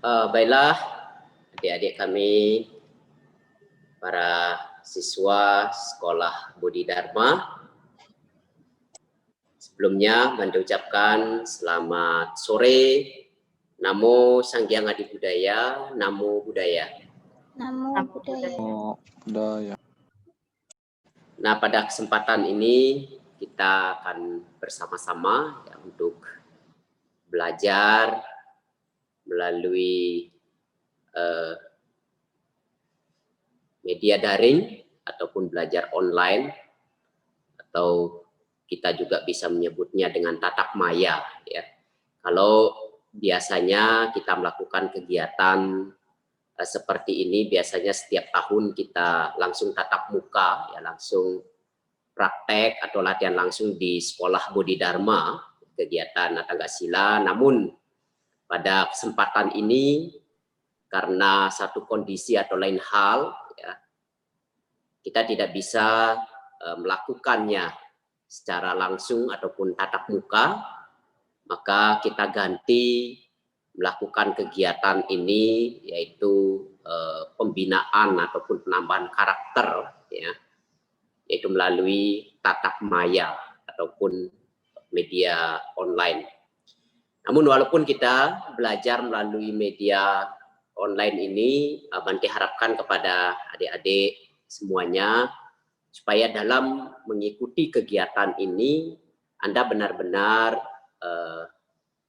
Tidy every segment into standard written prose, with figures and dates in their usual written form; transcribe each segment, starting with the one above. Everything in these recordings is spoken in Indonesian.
Baiklah, adik-adik kami, para siswa sekolah Budi Dharma. Sebelumnya, mengucapkan selamat sore. Namo Sang Hyang Adi Budaya, Namo Buddhaya. Namo Buddhaya. Nah, pada kesempatan ini kita akan bersama-sama ya, untuk belajar melalui media daring ataupun belajar online, atau kita juga bisa menyebutnya dengan tatap maya ya. Kalau biasanya kita melakukan kegiatan seperti ini, biasanya setiap tahun kita langsung tatap muka ya, langsung praktek atau latihan langsung di sekolah Budi Dharma, kegiatan tangga sila. Namun pada kesempatan ini karena satu kondisi atau lain hal ya, kita tidak bisa melakukannya secara langsung ataupun tatap muka, maka kita ganti melakukan kegiatan ini, yaitu pembinaan ataupun penambahan karakter ya, yaitu melalui tatap maya ataupun media online. Namun walaupun kita belajar melalui media online ini, Bante harapkan kepada adik-adik semuanya supaya dalam mengikuti kegiatan ini Anda benar-benar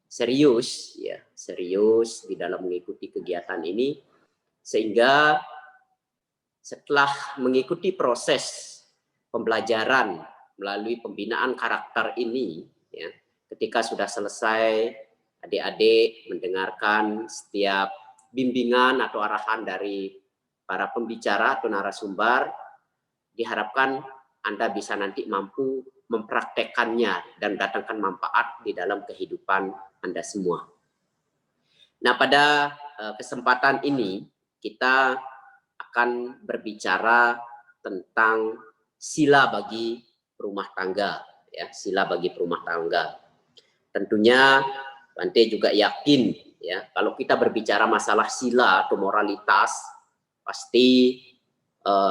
serius ya, serius di dalam mengikuti kegiatan ini, sehingga setelah mengikuti proses pembelajaran melalui pembinaan karakter ini ya, ketika sudah selesai, adik-adik mendengarkan setiap bimbingan atau arahan dari para pembicara atau narasumber, diharapkan Anda bisa nanti mampu mempraktekannya dan datangkan manfaat di dalam kehidupan Anda semua. Nah, pada kesempatan ini kita akan berbicara tentang sila bagi rumah tangga ya, sila bagi rumah tangga. Tentunya Bante juga yakin ya, kalau kita berbicara masalah sila atau moralitas, pasti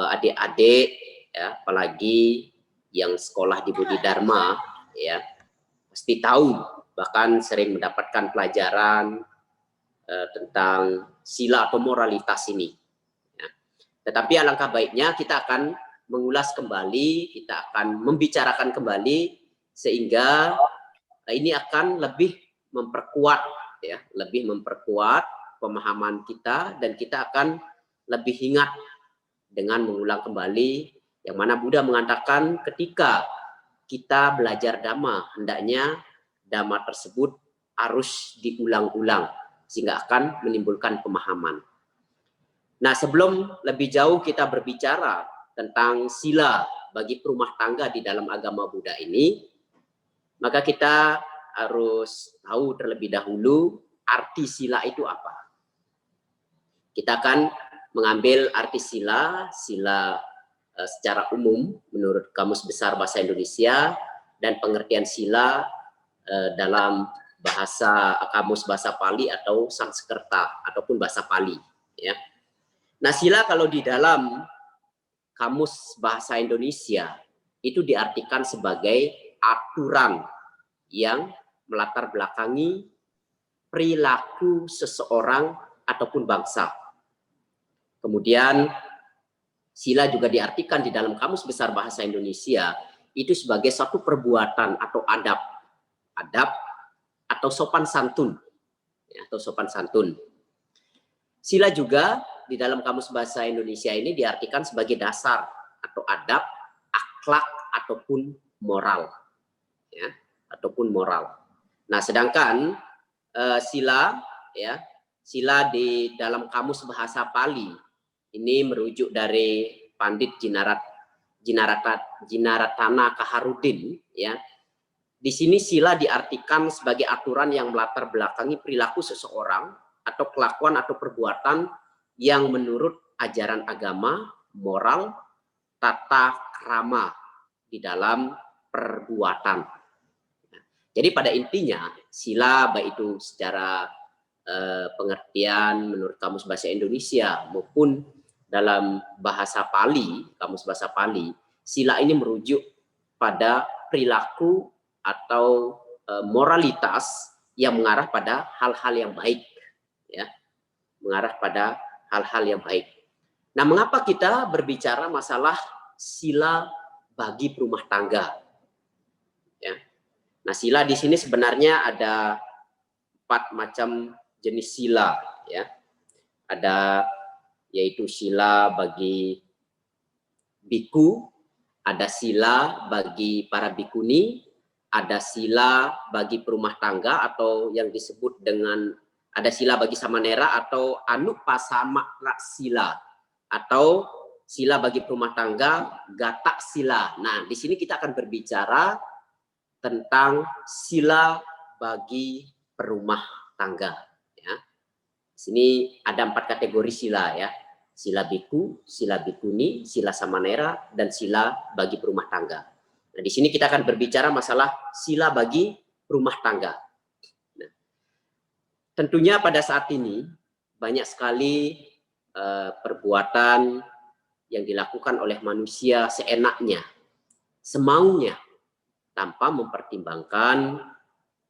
adik-adik ya, apalagi yang sekolah di Budi Dharma ya, pasti tahu, bahkan sering mendapatkan pelajaran tentang sila atau moralitas ini ya. Tetapi alangkah baiknya kita akan mengulas kembali, kita akan membicarakan kembali, sehingga ini akan lebih memperkuat ya, lebih memperkuat pemahaman kita, dan kita akan lebih ingat dengan mengulang kembali yang mana Buddha mengatakan ketika kita belajar Dhamma, hendaknya Dhamma tersebut harus diulang-ulang sehingga akan menimbulkan pemahaman. Nah, sebelum lebih jauh kita berbicara tentang sila bagi rumah tangga di dalam agama Buddha ini, maka kita harus tahu terlebih dahulu arti sila itu apa. Kita akan mengambil arti sila secara umum menurut Kamus Besar Bahasa Indonesia, dan pengertian sila dalam bahasa Kamus Bahasa Pali atau Sanskerta ataupun bahasa Pali ya. Nah, sila kalau di dalam Kamus Bahasa Indonesia itu diartikan sebagai aturan yang melatar belakangi perilaku seseorang ataupun bangsa. Kemudian sila juga diartikan di dalam Kamus Besar Bahasa Indonesia itu sebagai satu perbuatan atau adab atau sopan santun ya, atau sopan santun. Sila juga di dalam Kamus Bahasa Indonesia ini diartikan sebagai dasar atau adab, akhlak ataupun moral ya, ataupun moral. Nah, sedangkan sila ya, sila di dalam Kamus Bahasa Pali ini merujuk dari Pandit Jinaratana Kaharudin ya. Di sini sila diartikan sebagai aturan yang melatar belakangi perilaku seseorang atau kelakuan atau perbuatan yang menurut ajaran agama, moral, tata krama di dalam perbuatan. Jadi pada intinya sila baik itu secara pengertian menurut Kamus Bahasa Indonesia maupun dalam bahasa Pali, Kamus Bahasa Pali, sila ini merujuk pada perilaku atau moralitas yang mengarah pada hal-hal yang baik, ya, mengarah pada hal-hal yang baik. Nah, mengapa kita berbicara masalah sila bagi rumah tangga? Ya. Nah, sila di sini sebenarnya ada 4 macam jenis sila, ya. Ada yaitu sila bagi biku, ada sila bagi para bikuni, ada sila bagi perumah tangga atau yang disebut dengan ada sila bagi samanera atau anupasamakra sila, atau sila bagi perumah tangga gata sila. Nah, di sini kita akan berbicara tentang sila bagi perumah tangga, ya. Di sini ada 4 kategori sila, ya. Sila biku, sila bikuni, sila samanera, dan sila bagi perumah tangga. Nah, di sini kita akan berbicara masalah sila bagi rumah tangga. Nah, tentunya pada saat ini banyak sekali perbuatan yang dilakukan oleh manusia seenaknya, semaunya, tanpa mempertimbangkan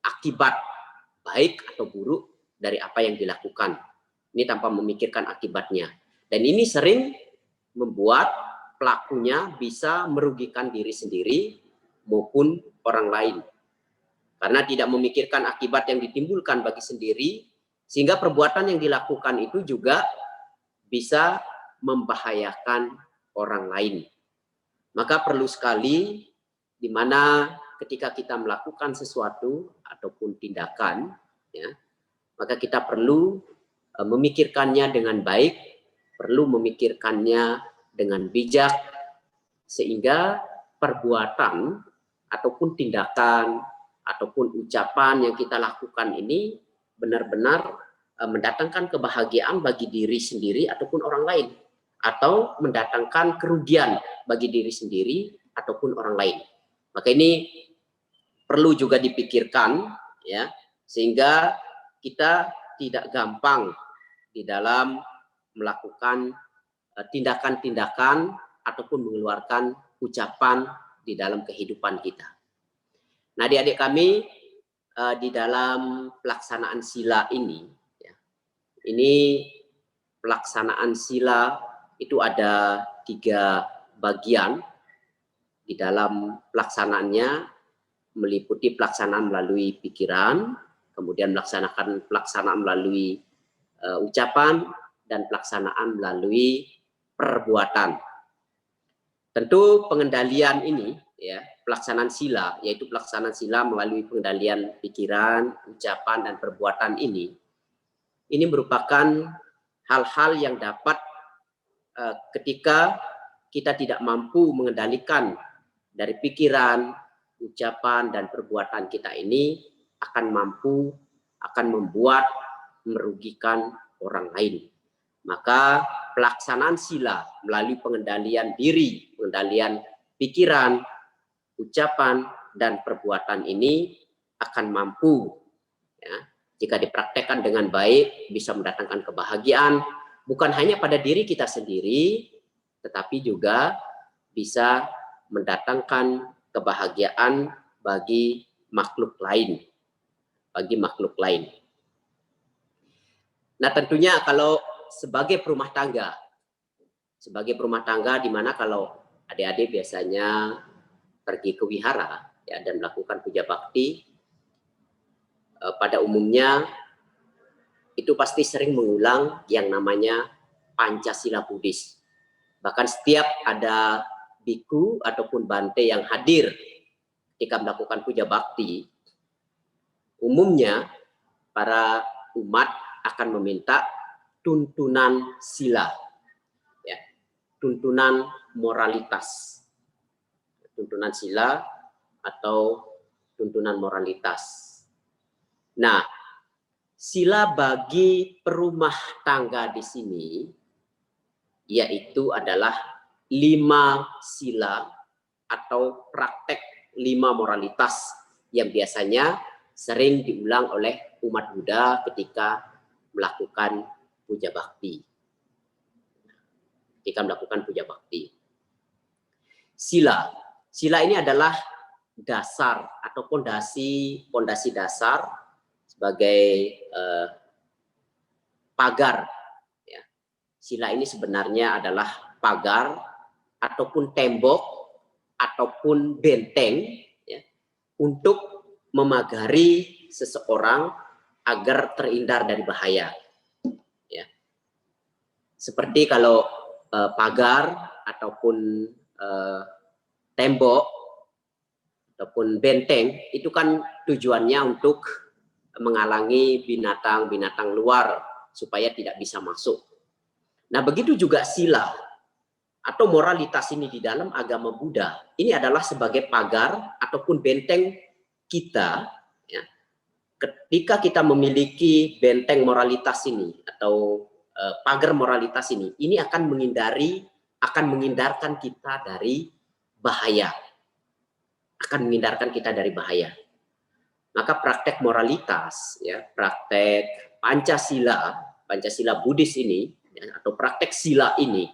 akibat baik atau buruk dari apa yang dilakukan. Ini tanpa memikirkan akibatnya. Dan ini sering membuat pelakunya bisa merugikan diri sendiri maupun orang lain. Karena tidak memikirkan akibat yang ditimbulkan bagi sendiri, sehingga perbuatan yang dilakukan itu juga bisa membahayakan orang lain. Maka perlu sekali di mana ketika kita melakukan sesuatu ataupun tindakan, ya, maka kita perlu memikirkannya dengan baik, perlu memikirkannya dengan bijak, sehingga perbuatan ataupun tindakan ataupun ucapan yang kita lakukan ini benar-benar mendatangkan kebahagiaan bagi diri sendiri ataupun orang lain, atau mendatangkan kerugian bagi diri sendiri ataupun orang lain. Maka ini perlu juga dipikirkan, ya, sehingga kita tidak gampang di dalam melakukan tindakan-tindakan ataupun mengeluarkan ucapan di dalam kehidupan kita. Nah, adik-adik kami, di dalam pelaksanaan sila ini, ya, ini pelaksanaan sila itu ada 3 bagian. Di dalam pelaksanaannya meliputi pelaksanaan melalui pikiran, kemudian pelaksanaan melalui ucapan, dan pelaksanaan melalui perbuatan. Tentu pengendalian ini, ya, pelaksanaan sila, yaitu pelaksanaan sila melalui pengendalian pikiran, ucapan, dan perbuatan ini merupakan hal-hal yang dapat ketika kita tidak mampu mengendalikan dari pikiran, ucapan, dan perbuatan kita ini akan membuat merugikan orang lain. Maka pelaksanaan sila melalui pengendalian diri, pengendalian pikiran, ucapan, dan perbuatan ini akan mampu, ya, jika dipraktekkan dengan baik, bisa mendatangkan kebahagiaan bukan hanya pada diri kita sendiri, tetapi juga bisa mendatangkan kebahagiaan bagi makhluk lain, Nah, tentunya kalau sebagai perumah tangga di mana kalau adik-adik biasanya pergi ke wihara, ya, dan melakukan puja bakti, pada umumnya itu pasti sering mengulang yang namanya Pancasila Buddhis. Bahkan setiap ada biku ataupun bante yang hadir ketika melakukan puja bakti, umumnya para umat akan meminta tuntunan sila, ya, tuntunan moralitas, tuntunan sila atau tuntunan moralitas. Nah, sila bagi perumah tangga di sini yaitu adalah 5 sila atau praktek 5 moralitas yang biasanya sering diulang oleh umat Buddha ketika melakukan puja bakti. Ketika melakukan puja bakti. Sila. Sila ini adalah dasar atau pondasi dasar sebagai pagar. Ya. Sila ini sebenarnya adalah pagar ataupun tembok ataupun benteng ya, untuk memagari seseorang agar terhindar dari bahaya. Ya. Seperti kalau pagar ataupun tembok ataupun benteng itu kan tujuannya untuk menghalangi binatang-binatang luar supaya tidak bisa masuk. Nah, begitu juga sila atau moralitas ini di dalam agama Buddha. Ini adalah sebagai pagar ataupun benteng kita ya. Ketika kita memiliki benteng moralitas ini atau pagar moralitas ini akan menghindarkan kita dari bahaya. Akan menghindarkan kita dari bahaya. Maka praktek moralitas, ya, praktek Pancasila Buddhis ini, ya, atau praktek sila ini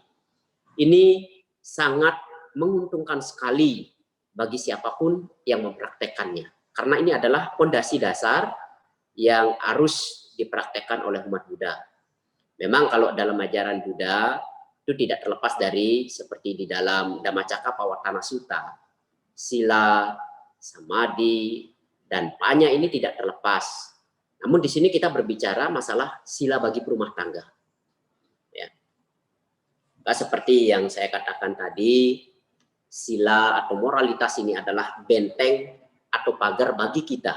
sangat menguntungkan sekali bagi siapapun yang mempraktekkannya. Karena ini adalah fondasi dasar yang harus dipraktekkan oleh umat Buddha. Memang kalau dalam ajaran Buddha itu tidak terlepas dari seperti di dalam Dhammacakkappavattana Sutta, sila, samadhi, dan panya ini tidak terlepas. Namun di sini kita berbicara masalah sila bagi perumah tangga. Ya. Seperti yang saya katakan tadi, sila atau moralitas ini adalah benteng atau pagar bagi kita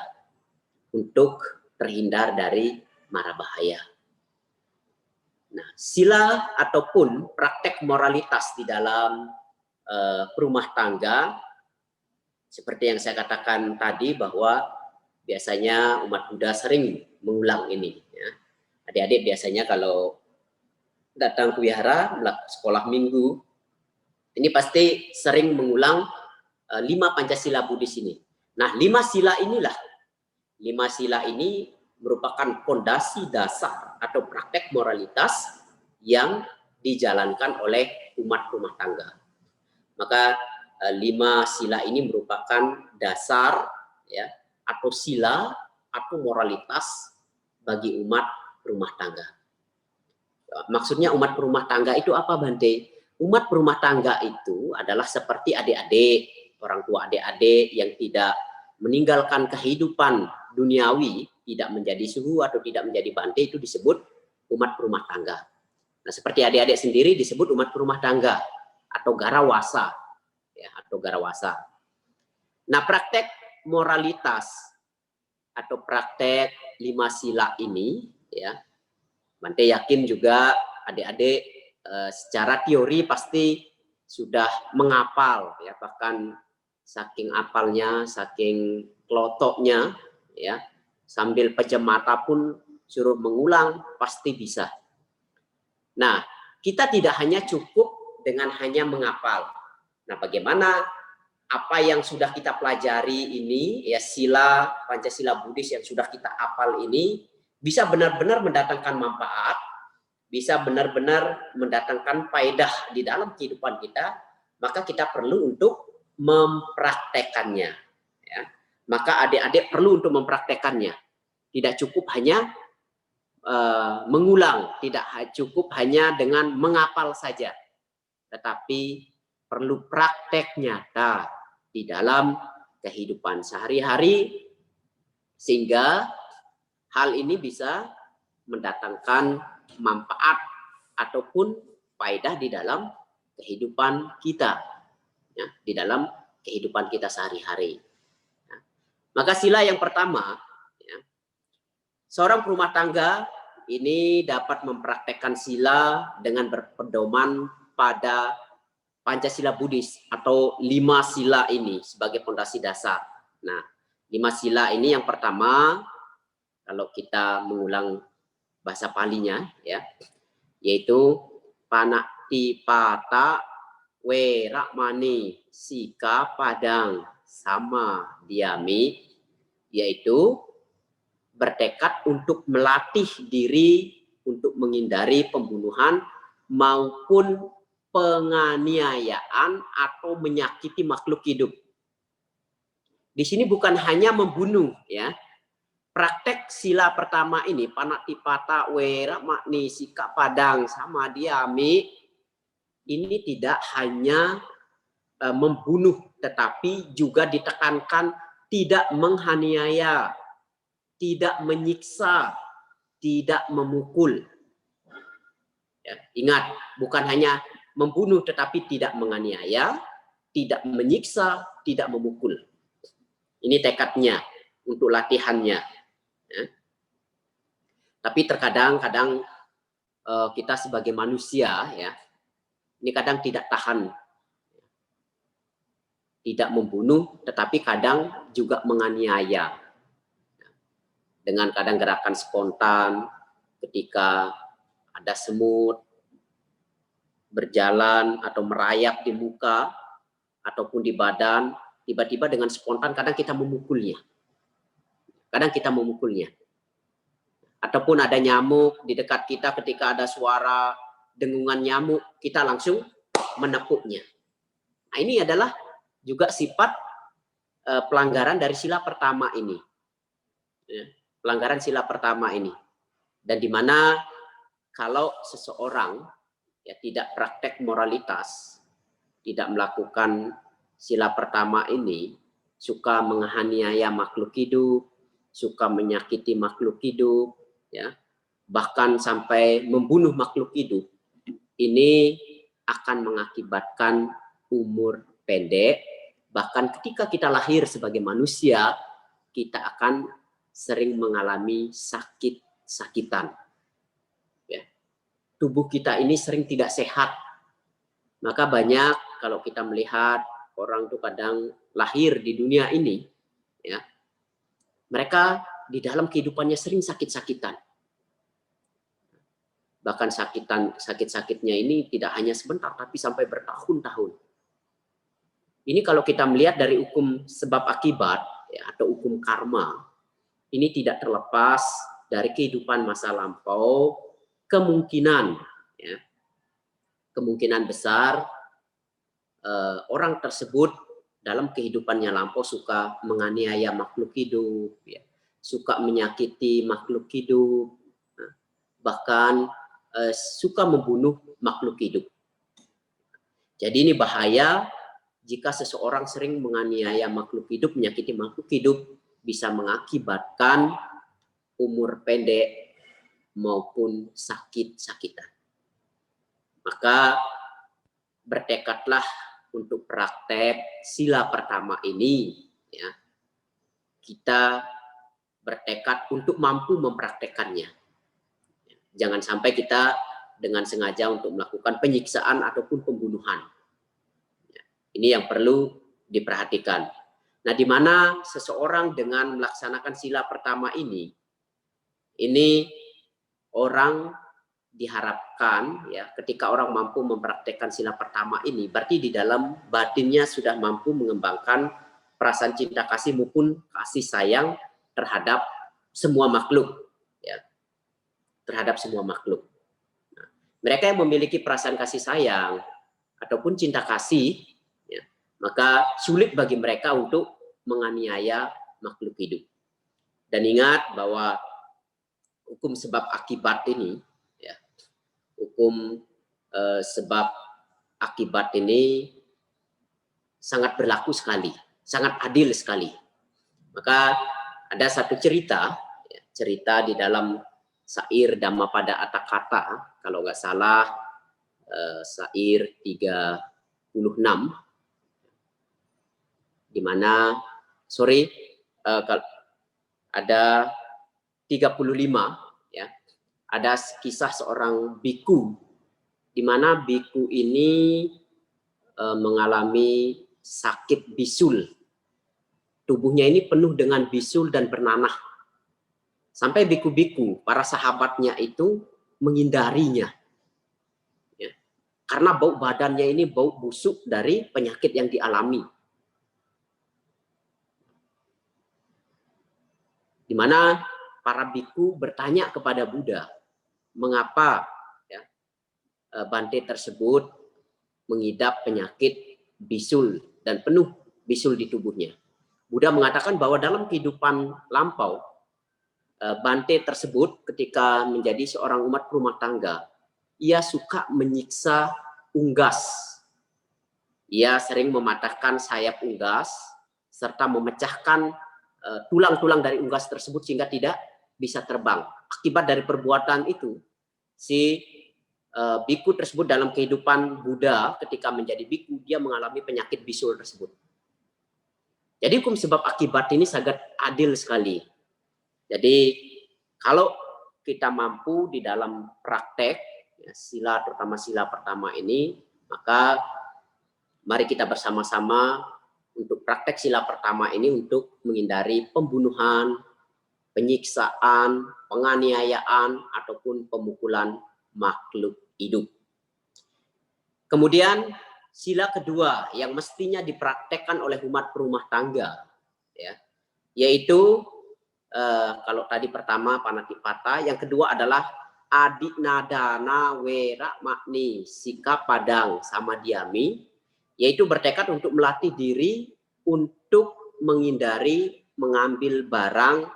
untuk terhindar dari mara bahaya. Nah, sila ataupun praktek moralitas di dalam perumah tangga seperti yang saya katakan tadi bahwa biasanya umat Buddha sering mengulang ini. Ya. Adik-adik biasanya kalau datang ke wihara, sekolah minggu, ini pasti sering mengulang 5 Pancasila Buddhis ini. Nah, 5 sila ini merupakan fondasi dasar atau praktek moralitas yang dijalankan oleh umat rumah tangga. Maka 5 sila ini merupakan dasar ya atau sila atau moralitas bagi umat rumah tangga. Maksudnya umat rumah tangga itu apa, Bante? Umat rumah tangga itu adalah seperti adik-adik, orang tua adik-adik yang tidak meninggalkan kehidupan duniawi, tidak menjadi suhu atau tidak menjadi bante, itu disebut umat rumah tangga. Nah, seperti adik-adik sendiri disebut umat rumah tangga atau garawasa. Ya, atau garawasa. Nah, praktek moralitas atau praktek 5 sila ini, ya, Bante yakin juga adik-adik secara teori pasti sudah menghafal, ya, bahkan saking apalnya, saking kelotoknya, ya, sambil pejam mata pun suruh mengulang pasti bisa. Nah, kita tidak hanya cukup dengan hanya menghafal. Nah, bagaimana apa yang sudah kita pelajari ini, ya sila Pancasila Buddhis yang sudah kita hafal ini bisa benar-benar mendatangkan manfaat, bisa benar-benar mendatangkan faedah di dalam kehidupan kita, maka kita perlu untuk mempraktekannya. Ya. Maka adik-adik perlu untuk mempraktekannya. Tidak cukup hanya mengulang, tidak cukup hanya dengan menghafal saja, tetapi perlu praktek nyata di dalam kehidupan sehari-hari sehingga hal ini bisa mendatangkan manfaat ataupun faedah di dalam kehidupan kita, ya, di dalam kehidupan kita sehari-hari. Ya. Maka sila yang pertama, ya, seorang perumah tangga ini dapat mempraktekkan sila dengan berpedoman pada Pancasila Buddhis atau 5 sila ini sebagai fondasi dasar. Nah, 5 sila ini yang pertama, kalau kita mengulang bahasa Palinya, ya, yaitu Panatipata, Weramani, Sika, Padang, Sama, Diami, yaitu bertekad untuk melatih diri untuk menghindari pembunuhan maupun penganiayaan atau menyakiti makhluk hidup. Di sini bukan hanya membunuh, ya. Praktek sila pertama ini, panatipata, wera, makni, sikap padang, sama diami, ini tidak hanya membunuh, tetapi juga ditekankan tidak menghaniaya, tidak menyiksa, tidak memukul. Ya, ingat, bukan hanya membunuh, tetapi tidak menganiaya, tidak menyiksa, tidak memukul. Ini tekadnya untuk latihannya. Ya. Tapi terkadang kita sebagai manusia, ya, ini kadang tidak tahan, tidak membunuh, tetapi kadang juga menganiaya. Dengan kadang gerakan spontan, ketika ada semut berjalan atau merayap di muka ataupun di badan, tiba-tiba dengan spontan kadang kita memukulnya. Kadang kita memukulnya. Ataupun ada nyamuk di dekat kita, ketika ada suara dengungan nyamuk, kita langsung menepuknya. Nah, ini adalah juga sifat pelanggaran dari sila pertama ini. Ya, pelanggaran sila pertama ini. Dan di mana kalau seseorang ya tidak praktek moralitas, tidak melakukan sila pertama ini, suka menghaniaya makhluk hidup, suka menyakiti makhluk hidup, ya, bahkan sampai membunuh makhluk hidup, ini akan mengakibatkan umur pendek. Bahkan ketika kita lahir sebagai manusia, kita akan sering mengalami sakit-sakitan. Ya. Tubuh kita ini sering tidak sehat. Maka banyak kalau kita melihat orang itu kadang lahir di dunia ini, ya, mereka di dalam kehidupannya sering sakit-sakitan. Bahkan sakit-sakitnya ini tidak hanya sebentar, tapi sampai bertahun-tahun. Ini kalau kita melihat dari hukum sebab akibat, ya, atau hukum karma, ini tidak terlepas dari kehidupan masa lampau, kemungkinan, ya, kemungkinan besar orang tersebut dalam kehidupannya lampau suka menganiaya makhluk hidup, ya, suka menyakiti makhluk hidup, bahkan suka membunuh makhluk hidup. Jadi ini bahaya jika seseorang sering menganiaya makhluk hidup, menyakiti makhluk hidup, bisa mengakibatkan umur pendek maupun sakit-sakitan. Maka bertekadlah untuk praktek sila pertama ini, ya. Kita bertekad untuk mampu mempraktekannya. Jangan sampai kita dengan sengaja untuk melakukan penyiksaan ataupun pembunuhan. Ini yang perlu diperhatikan. Nah, di mana seseorang dengan melaksanakan sila pertama ini orang diharapkan, ya, ketika orang mampu mempraktekkan sila pertama ini, berarti di dalam batinnya sudah mampu mengembangkan perasaan cinta kasih maupun kasih sayang terhadap semua makhluk, ya, terhadap semua makhluk. Nah, mereka yang memiliki perasaan kasih sayang ataupun cinta kasih, ya, maka sulit bagi mereka untuk menganiaya makhluk hidup. Dan ingat bahwa hukum sebab akibat ini, ya, hukum sebab akibat ini sangat berlaku sekali, sangat adil sekali. Maka ada satu cerita, ya, cerita di dalam syair Dhammapada Atthakatha, kalau nggak salah syair 36, di mana ada 35, ya, ada kisah seorang biku, di mana biku ini mengalami sakit bisul. Tubuhnya ini penuh dengan bisul dan bernanah. Sampai biku-biku, para sahabatnya itu menghindarinya. Ya. Karena bau badannya ini bau busuk dari penyakit yang dialami. Di mana para biku bertanya kepada Buddha, mengapa ya, Bante tersebut mengidap penyakit bisul dan penuh bisul di tubuhnya. Buddha mengatakan bahwa dalam kehidupan lampau, Bante tersebut ketika menjadi seorang umat rumah tangga, ia suka menyiksa unggas. Ia sering mematahkan sayap unggas serta memecahkan tulang-tulang dari unggas tersebut sehingga tidak bisa terbang. Akibat dari perbuatan itu, si biku tersebut dalam kehidupan Buddha ketika menjadi biku, dia mengalami penyakit bisul tersebut. Jadi hukum sebab akibat ini sangat adil sekali. Jadi kalau kita mampu di dalam praktek ya, sila, terutama sila pertama ini, maka mari kita bersama-sama untuk praktek sila pertama ini untuk menghindari pembunuhan, penyiksaan, penganiayaan, ataupun pemukulan makhluk hidup. Kemudian sila kedua yang mestinya dipraktekkan oleh umat rumah tangga, ya, yaitu kalau tadi pertama panatipata, yang kedua adalah adinadana wera makni sikap padang sama diami, yaitu bertekad untuk melatih diri untuk menghindari mengambil barang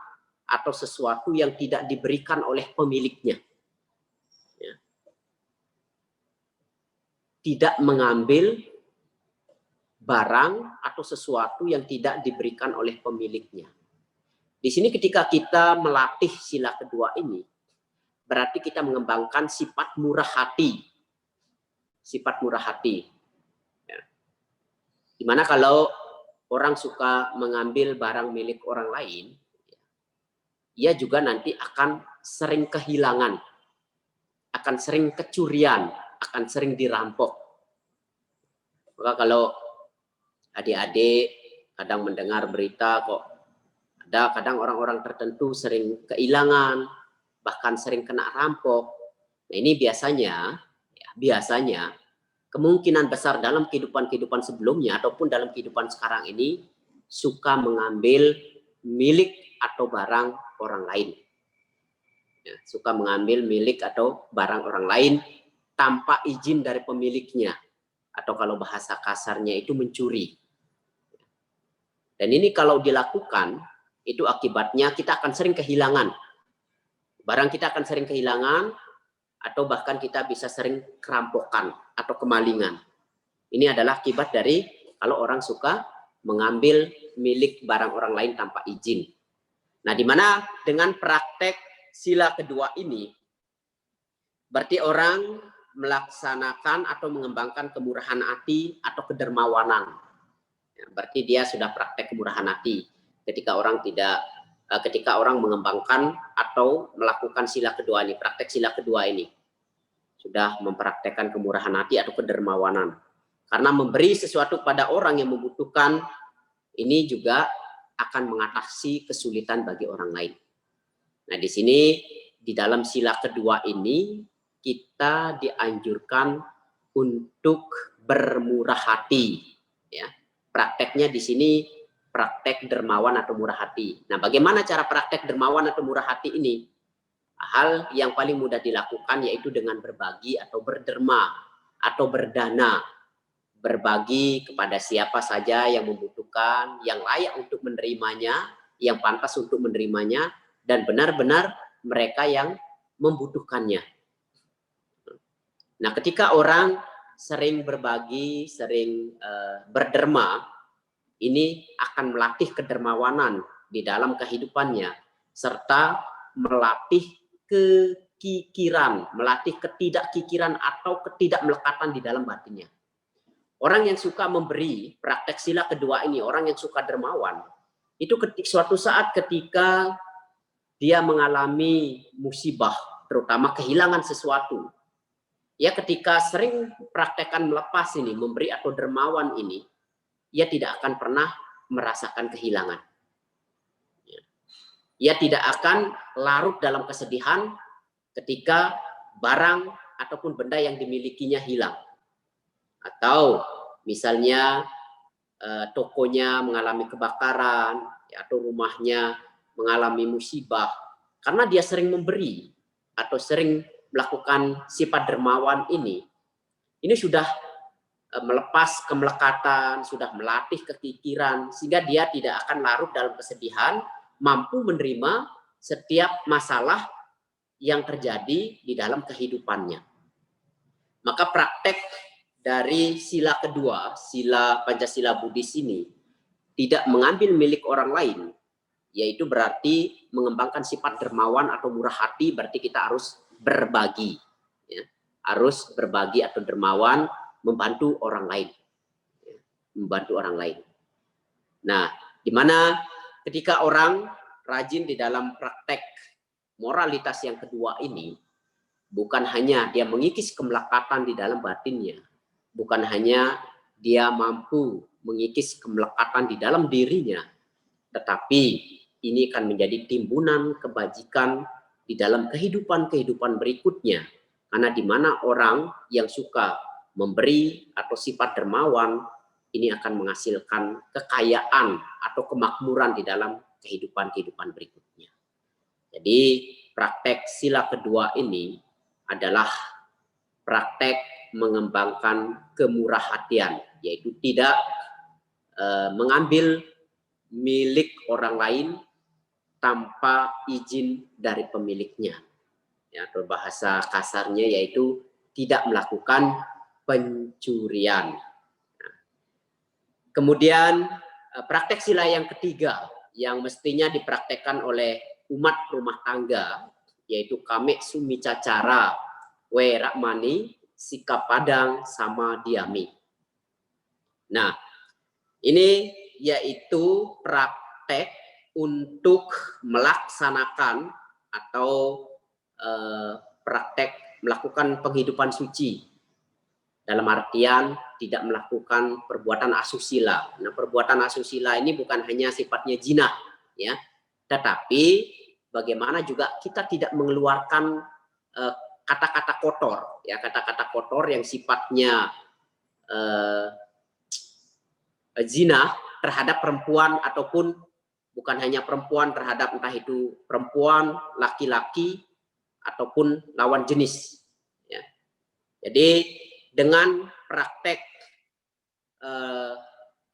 atau sesuatu yang tidak diberikan oleh pemiliknya. Ya. Tidak mengambil barang atau sesuatu yang tidak diberikan oleh pemiliknya. Di sini ketika kita melatih sila kedua ini, berarti kita mengembangkan sifat murah hati. Sifat murah hati. Dimana kalau orang suka mengambil barang milik orang lain, ia juga nanti akan sering kehilangan, akan sering kecurian, akan sering dirampok. Maka kalau adik-adik kadang mendengar berita kok ada kadang orang-orang tertentu sering kehilangan, bahkan sering kena rampok. Nah ini biasanya kemungkinan besar dalam kehidupan sebelumnya ataupun dalam kehidupan sekarang ini suka mengambil milik atau barang orang lain. Ya, suka mengambil milik atau barang orang lain tanpa izin dari pemiliknya. Atau kalau bahasa kasarnya itu mencuri. Dan ini kalau dilakukan, itu akibatnya kita akan sering kehilangan. Barang kita akan sering kehilangan, atau bahkan kita bisa sering kerampokan atau kemalingan. Ini adalah akibat dari kalau orang suka mengambil milik barang orang lain tanpa izin. Nah, di mana dengan praktek sila kedua ini, berarti orang melaksanakan atau mengembangkan kemurahan hati atau kedermawanan. Ya, berarti dia sudah praktek kemurahan hati ketika orang mengembangkan atau melakukan sila kedua ini, praktek sila kedua ini. Sudah mempraktekkan kemurahan hati atau kedermawanan. Karena memberi sesuatu pada orang yang membutuhkan, ini juga akan mengatasi kesulitan bagi orang lain. Nah, di sini, di dalam sila kedua ini, kita dianjurkan untuk bermurah hati. Ya. Prakteknya di sini praktek dermawan atau murah hati. Nah, bagaimana cara praktek dermawan atau murah hati ini? Hal yang paling mudah dilakukan yaitu dengan berbagi atau berderma atau berdana. Berbagi kepada siapa saja yang membutuhkan, yang layak untuk menerimanya, yang pantas untuk menerimanya, dan benar-benar mereka yang membutuhkannya. Nah, ketika orang sering berbagi, sering berderma, ini akan melatih kedermawanan di dalam kehidupannya, serta melatih kekikiran, melatih ketidakkikiran atau ketidakmelekatan di dalam batinnya. Orang yang suka memberi, praktek sila kedua ini, orang yang suka dermawan, itu suatu saat ketika dia mengalami musibah, terutama kehilangan sesuatu, ya ketika sering praktekkan melepas ini, memberi atau dermawan ini, ia tidak akan pernah merasakan kehilangan. Ia tidak akan larut dalam kesedihan ketika barang ataupun benda yang dimilikinya hilang. Atau misalnya tokonya mengalami kebakaran, atau rumahnya mengalami musibah, karena dia sering memberi atau sering melakukan sifat dermawan ini sudah melepas kemelekatan, sudah melatih kekikiran, sehingga dia tidak akan larut dalam kesedihan, mampu menerima setiap masalah yang terjadi di dalam kehidupannya. Maka praktek dari sila kedua, sila Pancasila Buddhis ini, tidak mengambil milik orang lain, yaitu berarti mengembangkan sifat dermawan atau murah hati, berarti kita harus berbagi. Ya. Harus berbagi atau dermawan, membantu orang lain. Ya. Membantu orang lain. Nah, di mana ketika orang rajin di dalam praktek moralitas yang kedua ini, bukan hanya dia mengikis kemelekatan di dalam batinnya, bukan hanya dia mampu mengikis kemelekatan di dalam dirinya, tetapi ini akan menjadi timbunan kebajikan di dalam kehidupan berikutnya. Karena di mana orang yang suka memberi atau sifat dermawan, ini akan menghasilkan kekayaan atau kemakmuran di dalam kehidupan berikutnya. Jadi praktek sila kedua ini adalah praktek mengembangkan kemurahhatian, yaitu tidak mengambil milik orang lain tanpa izin dari pemiliknya. Ya, atau bahasa kasarnya yaitu tidak melakukan pencurian. Nah, kemudian praktek sila yang ketiga yang mestinya dipraktekkan oleh umat rumah tangga, yaitu kame sumicacara werakmani, sikap padang sama diami. Nah, ini yaitu praktek untuk melaksanakan atau praktek melakukan penghidupan suci, dalam artian tidak melakukan perbuatan asusila. Nah, perbuatan asusila ini bukan hanya sifatnya zina, ya, tetapi bagaimana juga kita tidak mengeluarkan kata-kata kotor, ya, kata-kata kotor yang sifatnya zina terhadap perempuan, ataupun bukan hanya perempuan, terhadap entah itu perempuan, laki-laki, ataupun lawan jenis. Ya. Jadi dengan praktek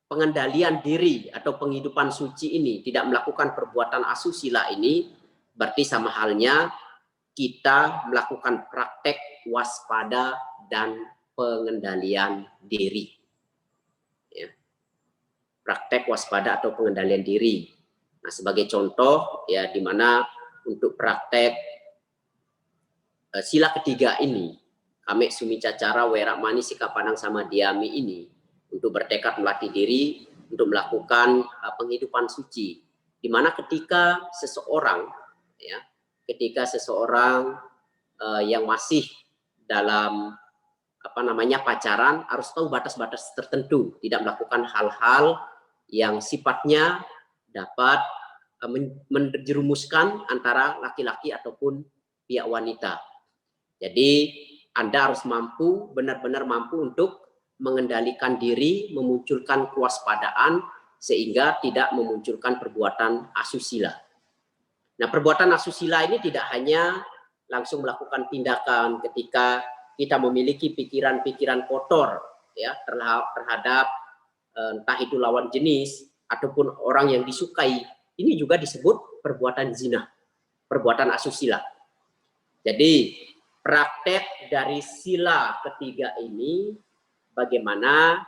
pengendalian diri atau penghidupan suci ini, tidak melakukan perbuatan asusila ini, berarti sama halnya kita melakukan praktek waspada dan pengendalian diri. Ya. Praktek waspada atau pengendalian diri. Nah, sebagai contoh, ya, di mana untuk praktek sila ketiga ini, kame sumicacara werakmani, sikap padang sama diami ini, untuk bertekad melatih diri untuk melakukan penghidupan suci, di mana ketika seseorang, ya, yang masih dalam pacaran, harus tahu batas-batas tertentu, tidak melakukan hal-hal yang sifatnya dapat menjerumuskan antara laki-laki ataupun pihak wanita. Jadi Anda harus mampu, benar-benar mampu untuk mengendalikan diri, memunculkan kewaspadaan, sehingga tidak memunculkan perbuatan asusila. Nah, perbuatan asusila ini tidak hanya langsung melakukan tindakan ketika kita memiliki pikiran-pikiran kotor, ya, terhadap entah itu lawan jenis ataupun orang yang disukai. Ini juga disebut perbuatan zina, perbuatan asusila. Jadi praktek dari sila ketiga ini, bagaimana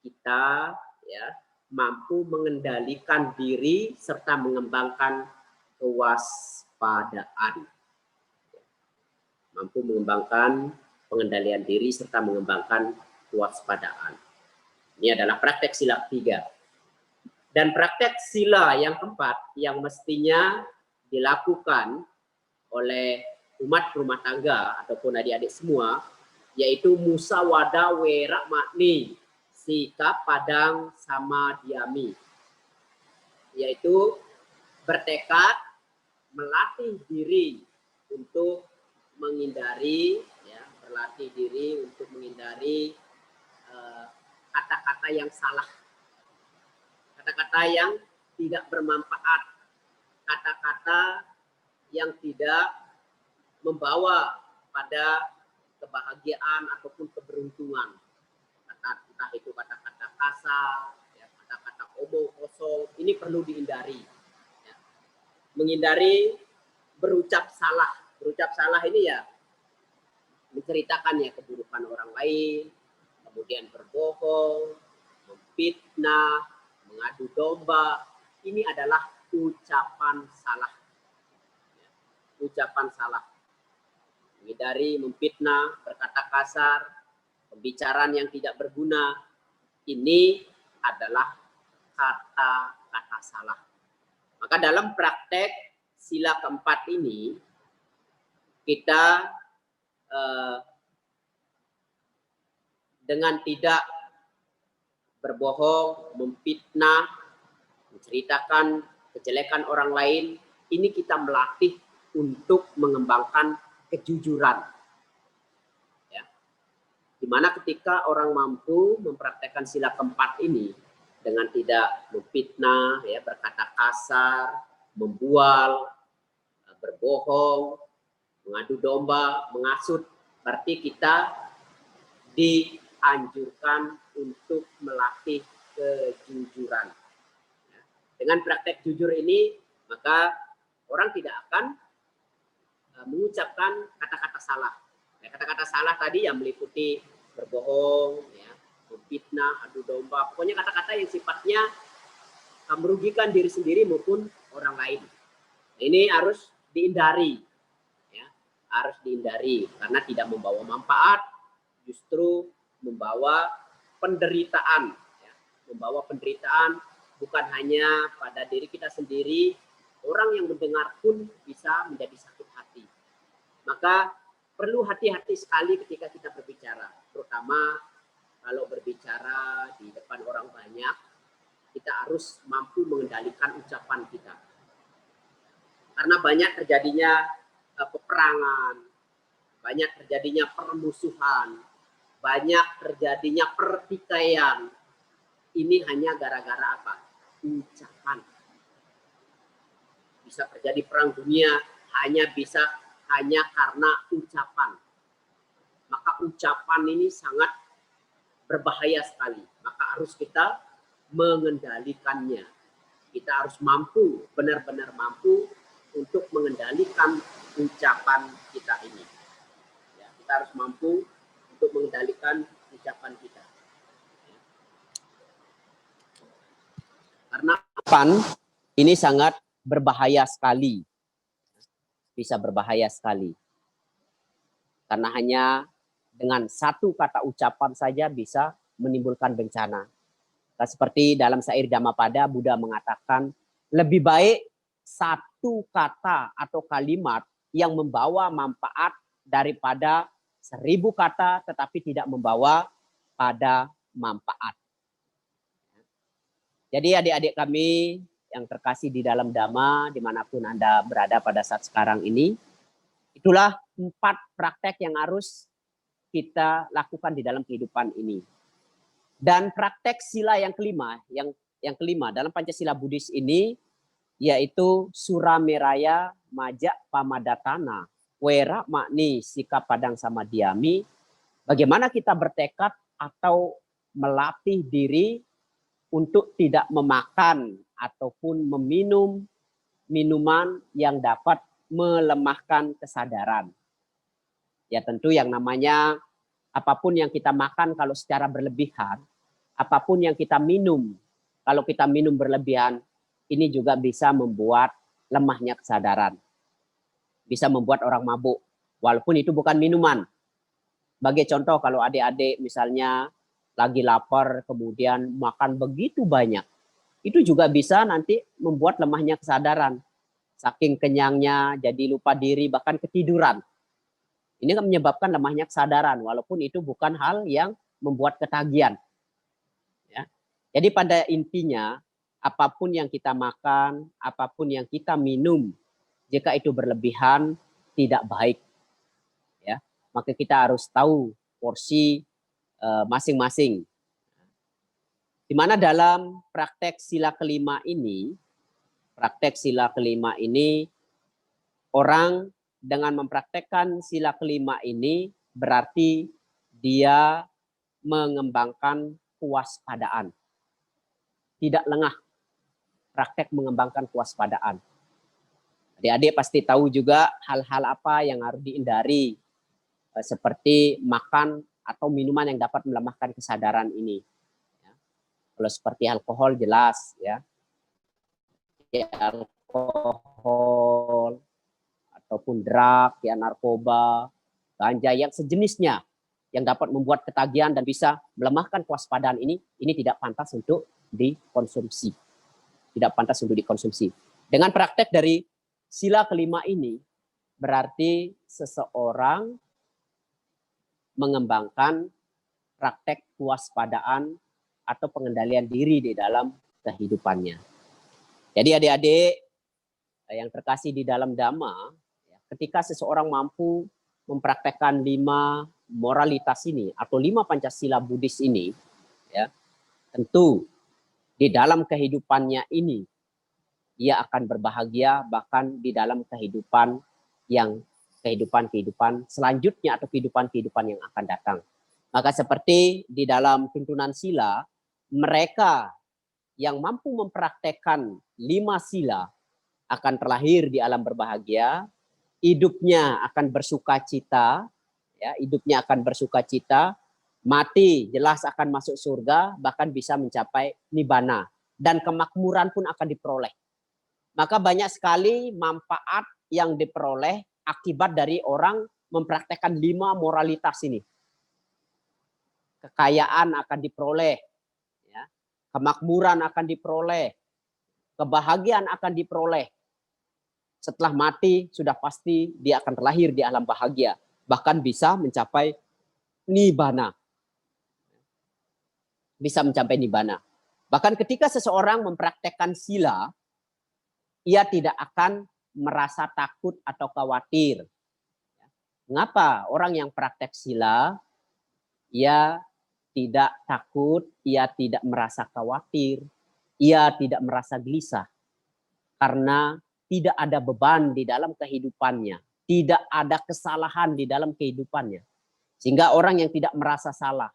kita, ya, mampu mengendalikan diri serta mengembangkan kewaspadaan. Mampu mengembangkan pengendalian diri serta mengembangkan kewaspadaan. Ini adalah praktek sila ketiga. Dan praktek sila yang keempat yang mestinya dilakukan oleh umat rumah tangga ataupun adik-adik semua, yaitu musawada werakmani, sikap padang sama diami, yaitu bertekad melatih diri untuk menghindari, ya, berlatih diri untuk menghindari kata-kata yang salah, kata-kata yang tidak bermanfaat, kata-kata yang tidak membawa pada kebahagiaan ataupun keberuntungan. Entah itu kata-kata kasar, ya, kata-kata omong kosong, ini perlu dihindari. Ya. Menghindari berucap salah. Berucap salah ini ya menceritakan ya keburukan orang lain, kemudian berbohong, memfitnah, mengadu domba. Ini adalah ucapan salah. Ya. Ucapan salah. Menghindari memfitnah, berkata kasar, pembicaraan yang tidak berguna, ini adalah kata-kata salah. Maka dalam praktek sila keempat ini, kita dengan tidak berbohong, memfitnah, menceritakan kejelekan orang lain, ini kita melatih untuk mengembangkan kejujuran. Ya. Dimana ketika orang mampu mempraktekkan sila keempat ini dengan tidak memfitnah, ya, berkata kasar, membual, berbohong, mengadu domba, menghasut, berarti kita dianjurkan untuk melatih kejujuran. Dengan praktek jujur ini, maka orang tidak akan mengucapkan kata-kata salah. Kata-kata salah tadi yang meliputi berbohong, ya, memfitnah, adu domba, pokoknya kata-kata yang sifatnya merugikan diri sendiri maupun orang lain. Ini harus dihindari. Harus dihindari karena tidak membawa manfaat, justru membawa penderitaan. Ya. Membawa penderitaan bukan hanya pada diri kita sendiri, orang yang mendengar pun bisa menjadi sakit hati. Maka perlu hati-hati sekali ketika kita berbicara, terutama kalau berbicara di depan orang banyak, kita harus mampu mengendalikan ucapan kita. Karena banyak terjadinya peperangan, banyak terjadinya permusuhan, banyak terjadinya pertikaian. Ini hanya gara-gara apa? Ucapan. Bisa terjadi perang dunia hanya karena ucapan. Maka ucapan ini sangat berbahaya sekali. Maka harus kita mengendalikannya. Kita harus mampu, benar-benar mampu untuk mengendalikan ucapan kita ini. Ya, kita harus mampu untuk mengendalikan ucapan kita. Ya. Karena ucapan ini sangat berbahaya sekali. Bisa berbahaya sekali. Karena hanya dengan satu kata ucapan saja bisa menimbulkan bencana. Nah, seperti dalam syair Dhammapada, Buddha mengatakan, lebih baik satu kata atau kalimat yang membawa manfaat daripada 1000 kata tetapi tidak membawa pada manfaat. Jadi adik-adik kami yang terkasih di dalam Dhamma, dimanapun Anda berada pada saat sekarang ini, itulah 4 praktek yang harus kita lakukan di dalam kehidupan ini. Dan praktek sila yang kelima, yang kelima dalam Pancasila Buddhis ini, yaitu Surameraya Majak Pamadatana, Wera Makni Sikap Padang Samadhyami. Bagaimana kita bertekad atau melatih diri untuk tidak memakan ataupun meminum minuman yang dapat melemahkan kesadaran. Ya tentu yang namanya apapun yang kita makan kalau secara berlebihan, apapun yang kita minum, kalau kita minum berlebihan, ini juga bisa membuat lemahnya kesadaran. Bisa membuat orang mabuk, walaupun itu bukan minuman. Sebagai contoh, kalau adik-adik misalnya lagi lapar, kemudian makan begitu banyak, itu juga bisa nanti membuat lemahnya kesadaran. Saking kenyangnya, jadi lupa diri, bahkan ketiduran. Ini kan menyebabkan lemahnya kesadaran, walaupun itu bukan hal yang membuat ketagihan. Ya. Jadi pada intinya, apapun yang kita makan, apapun yang kita minum, jika itu berlebihan, tidak baik. Ya, maka kita harus tahu porsi masing-masing. Di mana dalam praktek sila kelima ini, orang dengan mempraktekkan sila kelima ini berarti dia mengembangkan kewaspadaan. Tidak lengah, praktek mengembangkan kewaspadaan. Adik-adik pasti tahu juga hal-hal apa yang harus dihindari, seperti makan atau minuman yang dapat melemahkan kesadaran ini. Kalau seperti alkohol jelas ya, alkohol ataupun drug, ya narkoba, ganja yang sejenisnya yang dapat membuat ketagihan dan bisa melemahkan kewaspadaan ini tidak pantas untuk dikonsumsi. Tidak pantas untuk dikonsumsi. Dengan praktek dari sila kelima ini berarti seseorang mengembangkan praktek kewaspadaan atau pengendalian diri di dalam kehidupannya. Jadi adik-adik yang terkasih di dalam Dhamma, ketika seseorang mampu mempraktekkan 5 moralitas ini atau 5 Pancasila Buddhis ini, ya, tentu di dalam kehidupannya ini ia akan berbahagia, bahkan di dalam kehidupan selanjutnya atau kehidupan yang akan datang. Maka seperti di dalam tuntunan sila, mereka yang mampu mempraktekkan 5 sila akan terlahir di alam berbahagia, hidupnya akan bersukacita, ya, hidupnya akan bersukacita, mati jelas akan masuk surga, bahkan bisa mencapai nibbana, dan kemakmuran pun akan diperoleh. Maka banyak sekali manfaat yang diperoleh akibat dari orang mempraktekkan 5 moralitas ini. Kekayaan akan diperoleh, ya, kemakmuran akan diperoleh, kebahagiaan akan diperoleh. Setelah mati sudah pasti dia akan terlahir di alam bahagia, bahkan bisa mencapai nibbana. Bisa mencapai nibbana. Bahkan ketika seseorang mempraktekkan sila, ia tidak akan merasa takut atau khawatir. Mengapa orang yang praktek sila, ia tidak takut, ia tidak merasa khawatir, ia tidak merasa gelisah. Karena tidak ada beban di dalam kehidupannya, tidak ada kesalahan di dalam kehidupannya. Sehingga orang yang tidak merasa salah,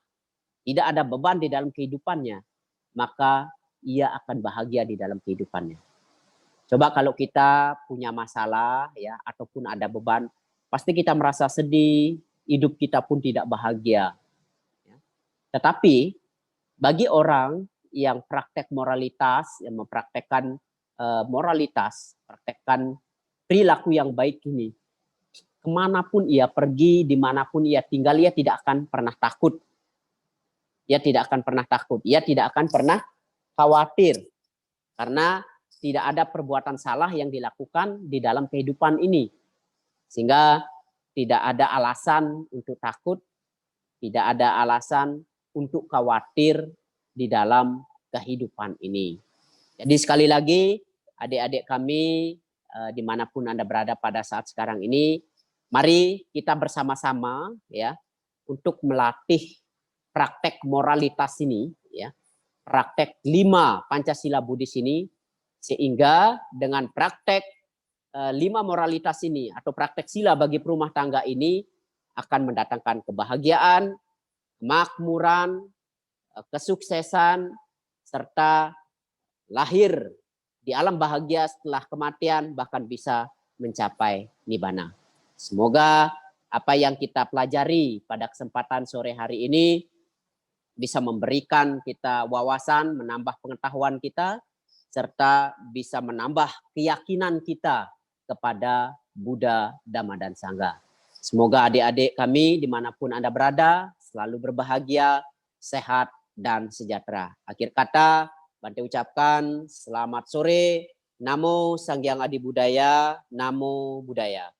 tidak ada beban di dalam kehidupannya, maka ia akan bahagia di dalam kehidupannya. Coba kalau kita punya masalah ya ataupun ada beban, pasti kita merasa sedih, hidup kita pun tidak bahagia. Tetapi bagi orang yang praktek moralitas, yang mempraktekkan moralitas, praktekkan perilaku yang baik ini, kemanapun ia pergi, dimanapun ia tinggal, ia tidak akan pernah takut. Ia tidak akan pernah takut. Ia tidak akan pernah khawatir. Karena tidak ada perbuatan salah yang dilakukan di dalam kehidupan ini. Sehingga tidak ada alasan untuk takut, tidak ada alasan untuk khawatir di dalam kehidupan ini. Jadi sekali lagi, adik-adik kami dimanapun Anda berada pada saat sekarang ini, mari kita bersama-sama ya untuk melatih praktek moralitas ini, ya, praktek 5 Pancasila Buddhis ini, sehingga dengan praktek 5 moralitas ini atau praktek sila bagi perumah tangga ini akan mendatangkan kebahagiaan, kemakmuran, kesuksesan, serta lahir di alam bahagia setelah kematian, bahkan bisa mencapai nibbana. Semoga apa yang kita pelajari pada kesempatan sore hari ini bisa memberikan kita wawasan, menambah pengetahuan kita, serta bisa menambah keyakinan kita kepada Buddha, Dhamma, dan Sangha. Semoga adik-adik kami dimanapun Anda berada selalu berbahagia, sehat, dan sejahtera. Akhir kata, Bante ucapkan selamat sore. Namo Sanghyang Adi Budaya, Namo Buddhaya.